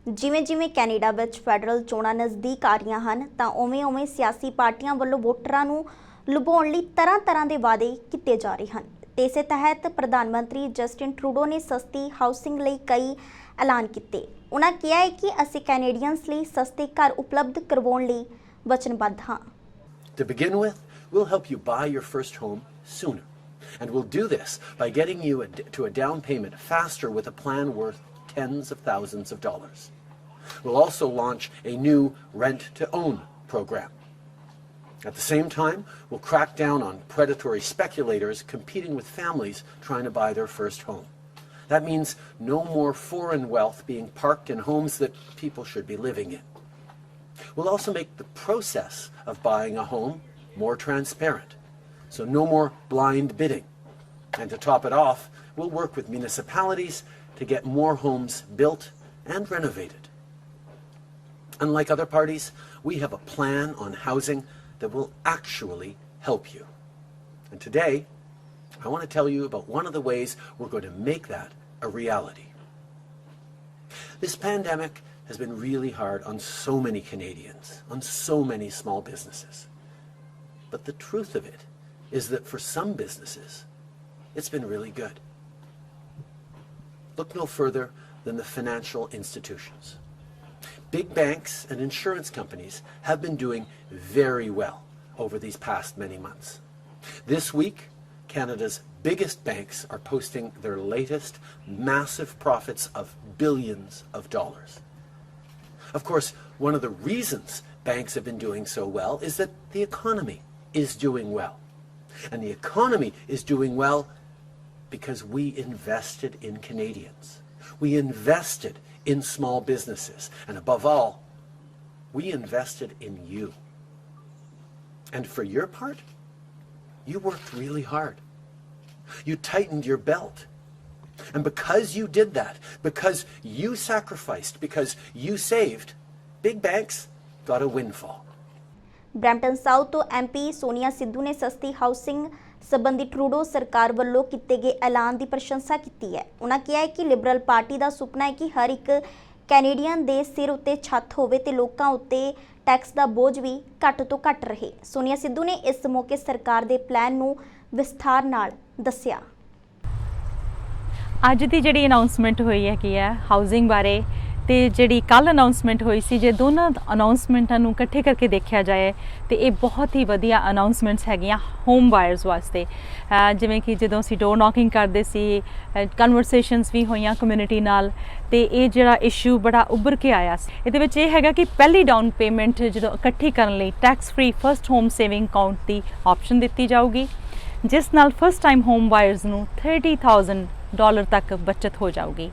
ਜਿਵੇਂ ਜਿਵੇਂ ਕੈਨੇਡਾ ਵਿੱਚ ਫੈਡਰਲ ਚੋਣਾਂ ਨਜ਼ਦੀਕ ਆ ਰਹੀਆਂ ਹਨ ਤਾਂ ਉਵੇਂ-ਉਵੇਂ ਸਿਆਸੀ ਪਾਰਟੀਆਂ ਵੱਲੋਂ ਵੋਟਰਾਂ ਨੂੰ ਲੁਭਾਉਣ ਲਈ ਤਰ੍ਹਾਂ-ਤਰ੍ਹਾਂ ਦੇ ਵਾਅਦੇ ਕੀਤੇ ਜਾ ਰਹੇ ਹਨ ਤੇ ਇਸੇ ਤਹਿਤ ਪ੍ਰਧਾਨ ਮੰਤਰੀ ਜਸਟਿਨ ਟਰੂਡੋ ਨੇ ਸਸਤੀ ਹਾਊਸਿੰਗ ਲਈ ਕਈ ਐਲਾਨ ਕੀਤੇ। ਉਹਨਾਂ ਕਿਹਾ ਹੈ ਕਿ ਅਸੀਂ ਕੈਨੇਡੀਅਨਸ ਲਈ ਸਸਤੇ ਘਰ ਉਪਲਬਧ ਕਰਵਾਉਣ ਲਈ ਵਚਨਬੱਧ ਹਾਂ। To begin with, we'll help you buy your first home sooner. And we'll do this by getting you to a down payment faster with a plan worth tens of thousands of dollars. We'll also launch a new rent-to-own program. At the same time, we'll crack down on predatory speculators competing with families trying to buy their first home. That means no more foreign wealth being parked in homes that people should be living in. We'll also make the process of buying a home more transparent, so no more blind bidding. And to top it off, we'll work with municipalities to get more homes built and renovated. Unlike other parties, we have a plan on housing that will actually help you. And today, I want to tell you about one of the ways we're going to make that a reality. This pandemic has been really hard on so many Canadians, on so many small businesses. But the truth of it is that for some businesses, it's been really good. Look no further than the financial institutions. Big banks and insurance companies have been doing very well over these past many months. This week, Canada's biggest banks are posting their latest massive profits of billions of dollars. Of course, one of the reasons banks have been doing so well is that the economy is doing well. And the economy is doing well because we invested in Canadians. We invested in small businesses. And above all, we invested in you. And for your part, you worked really hard. You tightened your belt. And because you did that, because you sacrificed, because you saved, big banks got a windfall. Brampton south ਤੋਂ MP Sonia Sidhu ਨੇ ਸਸਤੀ housing ਸੰਬੰਧੀ Trudeau ਸਰਕਾਰ ਵੱਲੋਂ ਕੀਤੇ ਗਏ ਐਲਾਨ ਦੀ ਪ੍ਰਸ਼ੰਸਾ ਕੀਤੀ ਹੈ। ਉਹਨਾਂ ਕਿਹਾ ਹੈ ਕਿ ਲਿਬਰਲ ਪਾਰਟੀ ਦਾ ਸੁਪਨਾ ਹੈ ਕਿ ਹਰ ਇੱਕ ਕੈਨੇਡੀਅਨ ਦੇ ਸਿਰ ਉੱਤੇ ਛੱਤ ਹੋਵੇ ਤੇ ਲੋਕਾਂ ਉੱਤੇ ਟੈਕਸ ਦਾ ਬੋਝ ਵੀ ਘੱਟ ਤੋਂ ਘੱਟ ਰਹੇ। ਸੋਨੀਆ ਸਿੱਧੂ ਨੇ ਇਸ ਮੌਕੇ ਸਰਕਾਰ ਦੇ ਪਲਾਨ ਨੂੰ ਵਿਸਥਾਰ ਨਾਲ ਦੱਸਿਆ। ਅੱਜ ਦੀ ਜਿਹੜੀ ਅਨਾਉਂਸਮੈਂਟ ਹੋਈ ਹੈ ਕੀ ਹੈ ਹਾਊਸਿੰਗ ਬਾਰੇ ਤੇ ਜਿਹੜੀ ਕੱਲ ਅਨਾਉਂਸਮੈਂਟ ਹੋਈ ਸੀ, ਜੇ ਦੋਨਾਂ ਅਨਾਉਂਸਮੈਂਟਾਂ ਨੂੰ ਇਕੱਠੇ ਕਰਕੇ ਦੇਖਿਆ ਜਾਏ ਤੇ ਇਹ ਬਹੁਤ ਹੀ ਵਧੀਆ ਅਨਾਉਂਸਮੈਂਟਸ ਹੈਗੀਆਂ ਹੋਮ ਬਾਇਰਸ ਵਾਸਤੇ। ਜਿਵੇਂ ਕਿ ਜਦੋਂ ਅਸੀਂ ਡੋਰ ਨੌਕਿੰਗ ਕਰਦੇ ਸੀ, ਕਨਵਰਸੇਸ਼ਨਸ ਵੀ ਹੋਈਆਂ ਕਮਿਊਨਿਟੀ ਨਾਲ ਤੇ ਇਹ ਜਿਹੜਾ ਇਸ਼ੂ ਬੜਾ ਉੱਭਰ ਕੇ ਆਇਆ ਸੀ। ਇਹਦੇ ਵਿੱਚ ਇਹ ਹੈਗਾ ਕਿ ਪਹਿਲੀ ਡਾਊਨ ਪੇਮੈਂਟ ਜਦੋਂ ਇਕੱਠੀ ਕਰਨ ਲਈ tax free first home saving account ਦੀ ਆਪਸ਼ਨ ਦਿੱਤੀ ਜਾਊਗੀ, ਜਿਸ ਨਾਲ ਫਸਟ ਟਾਈਮ ਹੋਮ ਬਾਇਰਸ ਨੂੰ $30,000 ਤੱਕ ਬਚਤ ਹੋ ਜਾਊਗੀ।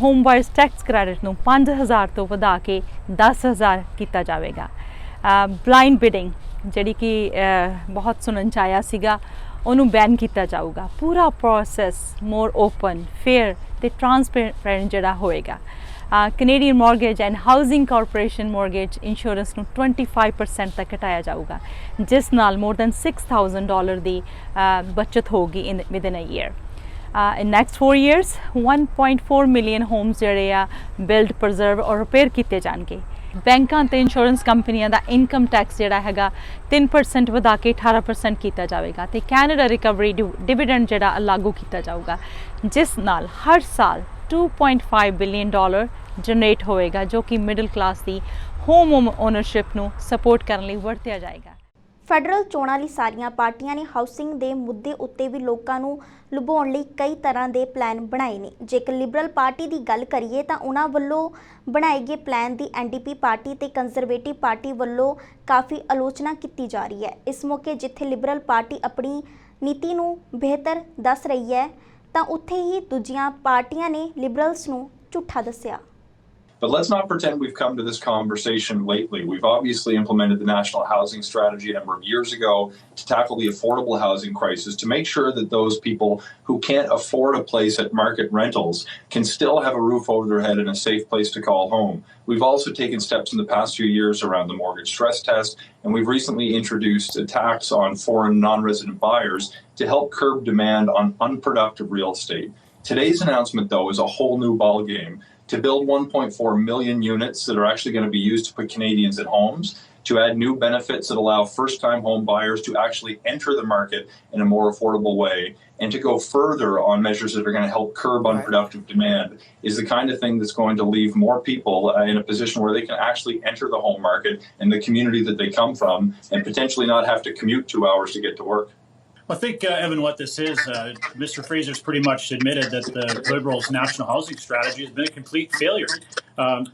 ਹੋਮ ਬਾਇਰਸ ਟੈਕਸ ਕ੍ਰੈਡਿਟ ਨੂੰ 5,000 ਤੋਂ ਵਧਾ ਕੇ 10,000 ਕੀਤਾ ਜਾਵੇਗਾ। ਬਲਾਈਂਡ ਬਿਡਿੰਗ ਜਿਹੜੀ ਕਿ ਬਹੁਤ ਸੁਣਨ 'ਚ ਆਇਆ ਸੀਗਾ, ਉਹਨੂੰ ਬੈਨ ਕੀਤਾ ਜਾਊਗਾ। ਪੂਰਾ ਪ੍ਰੋਸੈਸ ਮੋਰ ਓਪਨ, ਫੇਅਰ ਤੇ ਟਰਾਂਸਪੇਰੈਂਟ ਜਿਹੜਾ ਹੋਏਗਾ। Canadian mortgage and housing corporation mortgage insurance ਨੂੰ 25% ਤੱਕ ਘਟਾਇਆ ਜਾਊਗਾ, ਜਿਸ ਨਾਲ ਮੋਰ ਦੈਨ $6,000 ਦੀ ਬਚਤ ਹੋਊਗੀ within a year. In next 4 years 1.4 million homes ਜਿਹੜੇ ਆ ਬਿਲਡ, ਪ੍ਰਜ਼ਰਵ ਔਰ ਰਿਪੇਅਰ ਕੀਤੇ ਜਾਣਗੇ। ਬੈਂਕਾਂ ਤੇ ਇੰਸ਼ੋਰੈਂਸ ਕੰਪਨੀਆਂ ਦਾ ਇਨਕਮ ਟੈਕਸ ਜਿਹੜਾ ਹੈਗਾ 3% ਵਧਾ ਕੇ 18% ਕੀਤਾ ਜਾਵੇਗਾ ਤੇ ਕੈਨੇਡਾ ਰਿਕਵਰੀ ਡਿਵੀਡੈਂਡ ਜਿਹੜਾ ਲਾਗੂ ਕੀਤਾ ਜਾਊਗਾ, ਜਿਸ ਨਾਲ ਹਰ ਸਾਲ $2.5 ਬਿਲੀਅਨ ਜਨਰੇਟ ਹੋਏਗਾ, ਜੋ ਕਿ ਮਿਡਲ ਕਲਾਸ ਦੀ ਹੋਮ ਓਨਰਸ਼ਿਪ ਨੂੰ ਸਪੋਰਟ ਕਰਨ ਲਈ ਵਰਤਿਆ ਜਾਏਗਾ। ਫੈਡਰਲ ਚੋਣਾਂ ਲਈ ਸਾਰੀਆਂ ਪਾਰਟੀਆਂ ਨੇ ਹਾਊਸਿੰਗ ਦੇ ਮੁੱਦੇ ਉੱਤੇ ਵੀ ਲੋਕਾਂ ਨੂੰ ਲੁਭਾਉਣ ਲਈ ਕਈ ਤਰ੍ਹਾਂ ਦੇ ਪਲਾਨ ਬਣਾਏ ਨੇ। ਜੇਕਰ ਲਿਬਰਲ ਪਾਰਟੀ ਦੀ ਗੱਲ ਕਰੀਏ ਤਾਂ ਉਹਨਾਂ ਵੱਲੋਂ ਬਣਾਏ ਗਏ ਪਲਾਨ ਦੀ NDP ਪਾਰਟੀ ਤੇ ਕੰਜ਼ਰਵੇਟਿਵ ਪਾਰਟੀ ਵੱਲੋਂ ਕਾਫੀ ਆਲੋਚਨਾ ਕੀਤੀ ਜਾ ਰਹੀ ਹੈ। ਇਸ ਮੌਕੇ ਜਿੱਥੇ ਲਿਬਰਲ ਪਾਰਟੀ ਆਪਣੀ ਨੀਤੀ ਨੂੰ ਬਿਹਤਰ ਦੱਸ ਰਹੀ ਹੈ ਤਾਂ ਉੱਥੇ ਹੀ ਦੂਜੀਆਂ ਪਾਰਟੀਆਂ ਨੇ ਲਿਬਰਲਸ ਨੂੰ ਝੂਠਾ ਦੱਸਿਆ। But let's not pretend we've come to this conversation lately. We've obviously implemented the National Housing Strategy a number of years ago to tackle the affordable housing crisis, to make sure that those people who can't afford a place at market rentals can still have a roof over their head and a safe place to call home. We've also taken steps in the past few years around the mortgage stress test, and we've recently introduced a tax on foreign non-resident buyers to help curb demand on unproductive real estate. Today's announcement, though, is a whole new ballgame. to build 1.4 million units that are actually going to be used to put Canadians in homes, to add new benefits that allow first-time home buyers to actually enter the market in a more affordable way, and to go further on measures that are going to help curb unproductive demand is the kind of thing that's going to leave more people in a position where they can actually enter the home market and the community that they come from and potentially not have to commute 2 hours to get to work. Well, I think, Evan, what this is, Mr. Fraser's pretty much admitted that the Liberals' national housing strategy has been a complete failure.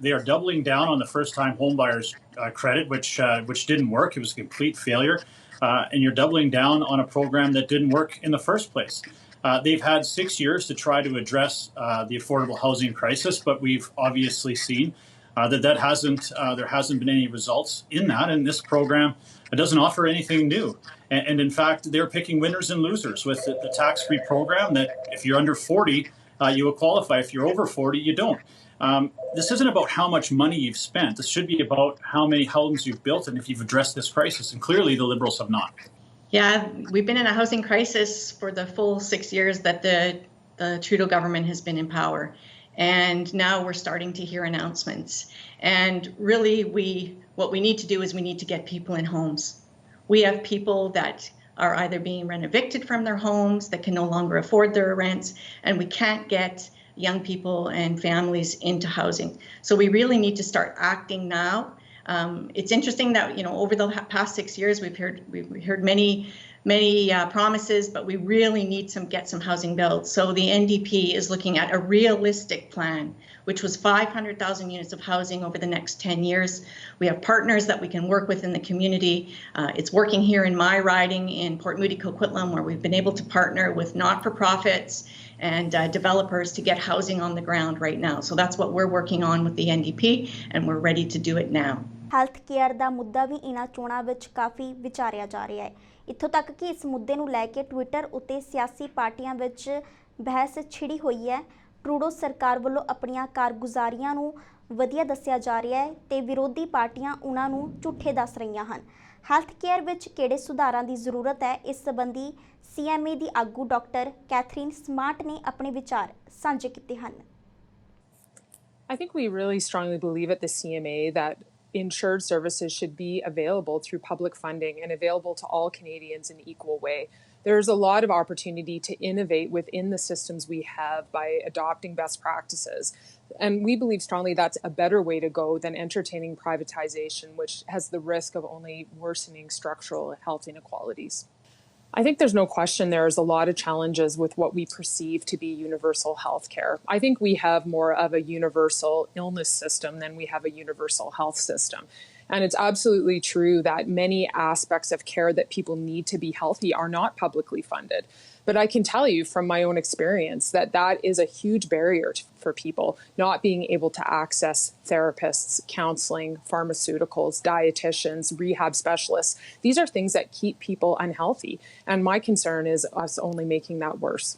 They are doubling down on the first-time homebuyers credit, which didn't work. It was a complete failure. And you're doubling down on a program that didn't work in the first place. They've had 6 years to try to address the affordable housing crisis, but we've obviously seen that there hasn't been any results in that, and this program doesn't offer anything new. And in fact, they're picking winners and losers with the tax-free program that if you're under 40, you will qualify. If you're over 40, you don't. This isn't about how much money you've spent. This should be about how many homes you've built and if you've addressed this crisis. And clearly the Liberals have not. Yeah, we've been in a housing crisis for the full 6 years that the Trudeau government has been in power. And now we're starting to hear announcements. And really, what we need to do is we need to get people in homes. We have people that are either being rent-evicted from their homes, that can no longer afford their rents, and we can't get young people and families into housing. So we really need to start acting now. It's interesting that, over the past 6 years, we've heard many promises, but we really need to get some housing built. So the NDP is looking at a realistic plan, which was 500,000 units of housing over the next 10 years. We have partners that we can work with in the community. It's working here in my riding in Port Moody, Coquitlam, where we've been able to partner with not-for-profits and developers to get housing on the ground right now. So that's what we're working on with the NDP, and we're ready to do it now. Health care ਦਾ ਮੁੱਦਾ ਵੀ ਇਹਨਾਂ ਚੋਣਾਂ ਵਿੱਚ ਕਾਫੀ ਵਿਚਾਰਿਆ ਜਾ ਰਿਹਾ ਹੈ। ਇੱਥੋਂ ਤੱਕ ਕਿ ਇਸ ਮੁੱਦੇ ਨੂੰ ਲੈ ਕੇ ਟਵਿੱਟਰ ਉੱਤੇ ਸਿਆਸੀ ਪਾਰਟੀਆਂ ਵਿੱਚ ਬਹਿਸ ਛਿੜੀ ਹੋਈ ਹੈ। ਟਰੂਡੋ ਸਰਕਾਰ ਵੱਲੋਂ ਆਪਣੀਆਂ ਕਾਰਗੁਜ਼ਾਰੀਆਂ ਨੂੰ ਵਧੀਆ ਦੱਸਿਆ ਜਾ ਰਿਹਾ ਹੈ ਤੇ ਵਿਰੋਧੀ ਪਾਰਟੀਆਂ ਉਹਨਾਂ ਨੂੰ ਝੂਠੇ ਦੱਸ ਰਹੀਆਂ ਹਨ। ਹੈਲਥ ਕੇਅਰ ਵਿੱਚ ਕਿਹੜੇ ਸੁਧਾਰਾਂ ਦੀ ਜ਼ਰੂਰਤ ਹੈ, ਇਸ ਸੰਬੰਧੀ CMA ਦੀ ਆਗੂ ਡਾਕਟਰ ਕੈਥਰੀਨ ਸਮਾਰਟ ਨੇ ਆਪਣੇ ਵਿਚਾਰ ਸਾਂਝੇ ਕੀਤੇ ਹਨ। I think we really strongly believe at the CMA that insured services should be available through public funding and available to all Canadians in an equal way. There's a lot of opportunity to innovate within the systems we have by adopting best practices. And we believe strongly that's a better way to go than entertaining privatization, which has the risk of only worsening structural health inequalities. I think there's no question there's a lot of challenges with what we perceive to be universal health care. I think we have more of a universal illness system than we have a universal health system. And it's absolutely true that many aspects of care that people need to be healthy are not publicly funded. But I can tell you from my own experience that that is a huge barrier for people, not being able to access therapists, counseling, pharmaceuticals, dietitians, rehab specialists. These are things that keep people unhealthy. And my concern is us only making that worse.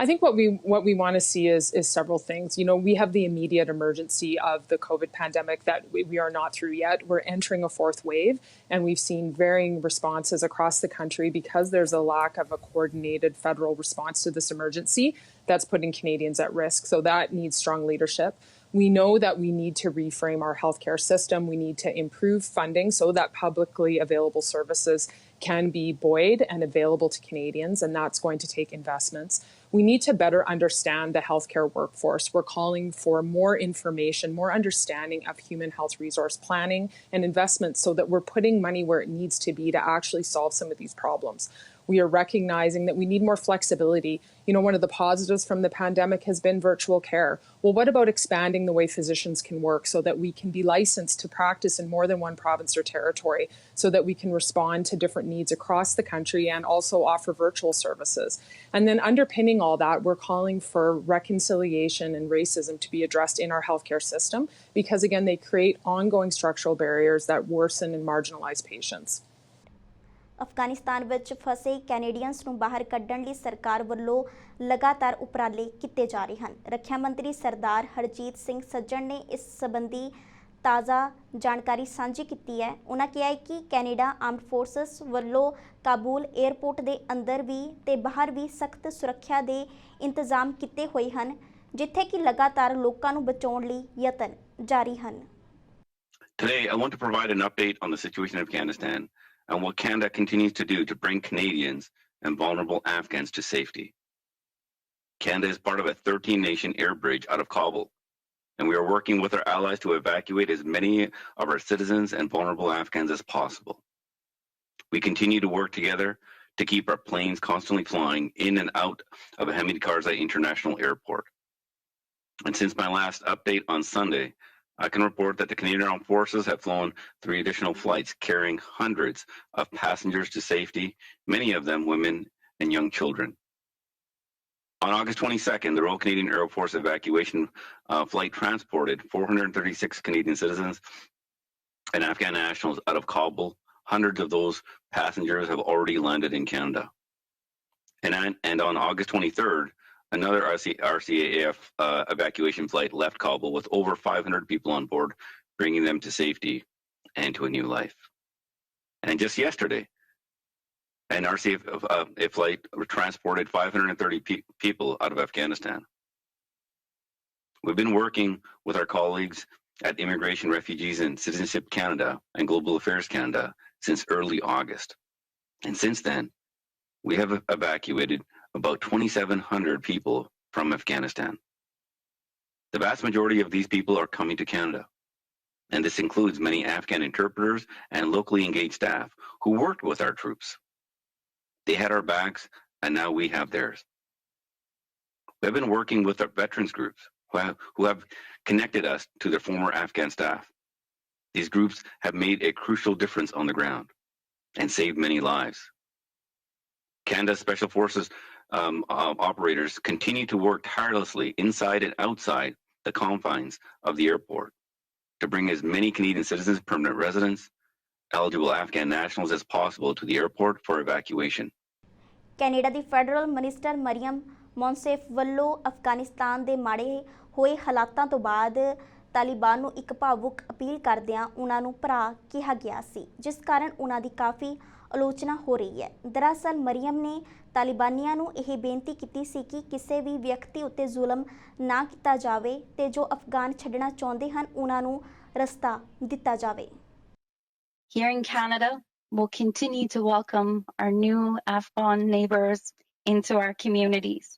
I think what we want to see is several things. We have the immediate emergency of the COVID pandemic that we are not through yet. We're entering a fourth wave, and we've seen varying responses across the country because there's a lack of a coordinated federal response to this emergency that's putting Canadians at risk. So that needs strong leadership. We know that we need to reframe our healthcare system. We need to improve funding so that publicly available services can be buoyed and available to Canadians, and that's going to take investments. We need to better understand the healthcare workforce. We're calling for more information, more understanding of human health resource planning and investments so that we're putting money where it needs to be to actually solve some of these problems. We are recognizing that we need more flexibility. One of the positives from the pandemic has been virtual care. Well, what about expanding the way physicians can work so that we can be licensed to practice in more than one province or territory so that we can respond to different needs across the country and also offer virtual services? And then underpinning all that, we're calling for reconciliation and racism to be addressed in our healthcare system because, again, they create ongoing structural barriers that worsen and marginalize patients. Afghanistan ਵਿੱਚ ਫਸੇ Canadians ਨੂੰ ਬਾਹਰ ਕੱਢਣ ਲਈ ਸਰਕਾਰ ਵੱਲੋਂ ਲਗਾਤਾਰ ਉਪਰਾਲੇ ਕੀਤੇ ਜਾ ਰਹੇ ਹਨ। ਰੱਖਿਆ ਮੰਤਰੀ ਸਰਦਾਰ ਹਰਜੀਤ ਸਿੰਘ ਸੱਜਣ ਨੇ ਇਸ ਸੰਬੰਧੀ ਤਾਜ਼ਾ ਜਾਣਕਾਰੀ ਸਾਂਝੀ ਕੀਤੀ ਹੈ। ਉਹਨਾਂ ਕਿਹਾ ਹੈ ਕਿ ਕੈਨੇਡਾ ਆਰਮਡ ਫੋਰਸਸ ਵੱਲੋਂ ਕਾਬੂਲ ਏਅਰਪੋਰਟ ਦੇ ਅੰਦਰ ਵੀ ਤੇ ਬਾਹਰ ਵੀ ਸਖਤ ਸੁਰੱਖਿਆ ਦੇ ਇੰਤਜ਼ਾਮ ਕੀਤੇ ਹੋਏ ਹਨ। ਜਿੱਥੇ ਕਿ ਲਗਾਤਾਰ ਲੋਕਾਂ ਨੂੰ ਬਚਾਉਣ ਲਈ ਯਤਨ ਜਾਰੀ ਹਨ। Today, I want to provide an update on the situation in Afghanistan and what Canada continues to do to bring Canadians and vulnerable Afghans to safety. Canada is part of a 13-nation air bridge out of Kabul, and we are working with our allies to evacuate as many of our citizens and vulnerable Afghans as possible. We continue to work together to keep our planes constantly flying in and out of Hamid Karzai International Airport. And since my last update on Sunday, I can report that the Canadian Armed Forces have flown 3 additional flights carrying hundreds of passengers to safety, many of them women and young children. On August 22nd, the Royal Canadian Air Force evacuation flight transported 436 Canadian citizens and Afghan nationals out of Kabul. Hundreds of those passengers have already landed in Canada. And on August 23rd, another RCAF evacuation flight left Kabul with over 500 people on board, bringing them to safety and to a new life. And just yesterday, an RCAF flight transported 530 people out of Afghanistan. We've been working with our colleagues at Immigration, Refugees and Citizenship Canada and Global Affairs Canada since early August. And since then, we have evacuated about 2,700 people from Afghanistan. The vast majority of these people are coming to Canada, and this includes many Afghan interpreters and locally engaged staff who worked with our troops. They had our backs, and now we have theirs. We have been working with our veterans groups who have connected us to their former Afghan staff. These groups have made a crucial difference on the ground and saved many lives. Canada's Special Forces operators continue to work tirelessly inside and outside the confines of the airport to bring as many Canadian citizens, permanent residents, eligible Afghan nationals as possible to the airport for evacuation. Canada the federal minister Maryam ਮੌਨਸੇਫ ਵੱਲੋਂ ਅਫਗਾਨਿਸਤਾਨ ਦੇ ਮਾੜੇ ਹੋਏ ਹਾਲਾਤਾਂ ਤੋਂ ਬਾਅਦ ਤਾਲਿਬਾਨ ਨੂੰ ਇੱਕ ਭਾਵੁਕ ਅਪੀਲ ਕਰਦਿਆਂ ਉਹਨਾਂ ਨੂੰ ਭਰਾ ਕਿਹਾ ਗਿਆ ਸੀ, ਜਿਸ ਕਾਰਨ ਉਹਨਾਂ ਦੀ ਕਾਫੀ ਆਲੋਚਨਾ ਹੋ ਰਹੀ ਹੈ। ਦਰਅਸਲ ਮਰੀਅਮ ਨੇ ਤਾਲਿਬਾਨੀਆਂ ਨੂੰ ਇਹ ਬੇਨਤੀ ਕੀਤੀ ਸੀ ਕਿ ਕਿਸੇ ਵੀ ਵਿਅਕਤੀ ਉੱਤੇ ਜ਼ੁਲਮ ਨਾ ਕੀਤਾ ਜਾਵੇ ਤੇ ਜੋ ਅਫਗਾਨ ਛੱਡਣਾ ਚਾਹੁੰਦੇ ਹਨ ਉਹਨਾਂ ਨੂੰ ਰਸਤਾ ਦਿੱਤਾ ਜਾਵੇ। Here in Canada, we'll continue to welcome our new Afghan neighbors into our communities,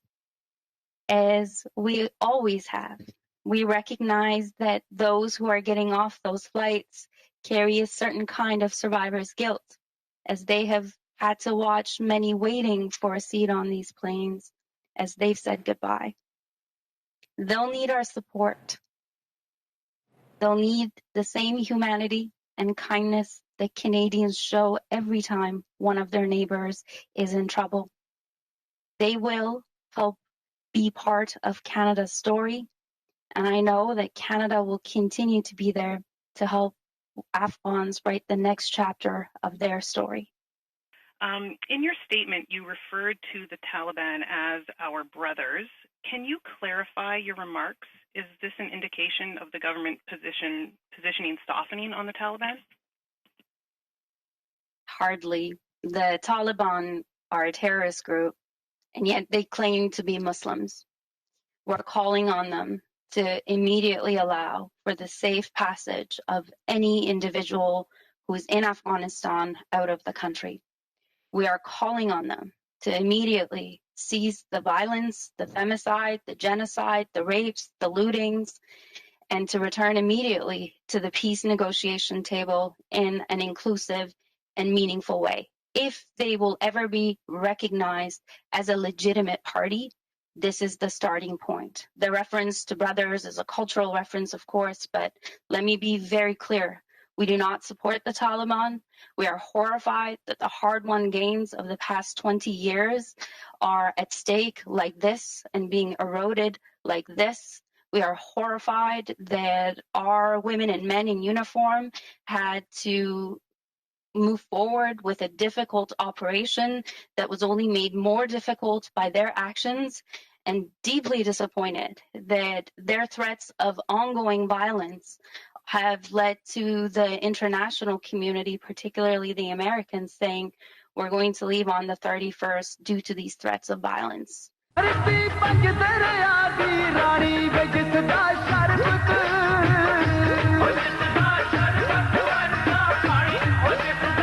as we always have. We recognize that those who are getting off those flights carry a certain kind of survivor's guilt, as they have had to watch many waiting for a seat on these planes as they've said goodbye. They'll need our support. They'll need the same humanity and kindness that Canadians show every time one of their neighbors is in trouble. They will help be part of Canada's story, and I know that Canada will continue to be there to help Afghans write the next chapter of their story. In your statement, you referred to the Taliban as our brothers. Can you clarify your remarks? Is this an indication of the government positioning softening on the Taliban? Hardly. The Taliban are a terrorist group, and yet they claim to be Muslims. We're calling on them to immediately allow for the safe passage of any individual who is in Afghanistan out of the country. We are calling on them to immediately cease the violence, the femicide, the genocide, the rapes, the lootings, and to return immediately to the peace negotiation table in an inclusive and meaningful way. If they will ever be recognized as a legitimate party, this is the starting point. The reference to brothers is a cultural reference, of course, but let me be very clear. We do not support the Taliban. We are horrified that the hard-won gains of the past 20 years are at stake like this and being eroded like this. We are horrified that our women and men in uniform had to move forward with a difficult operation that was only made more difficult by their actions, and deeply disappointed that their threats of ongoing violence have led to the international community, particularly the Americans, saying we're going to leave on the 31st due to these threats of violence.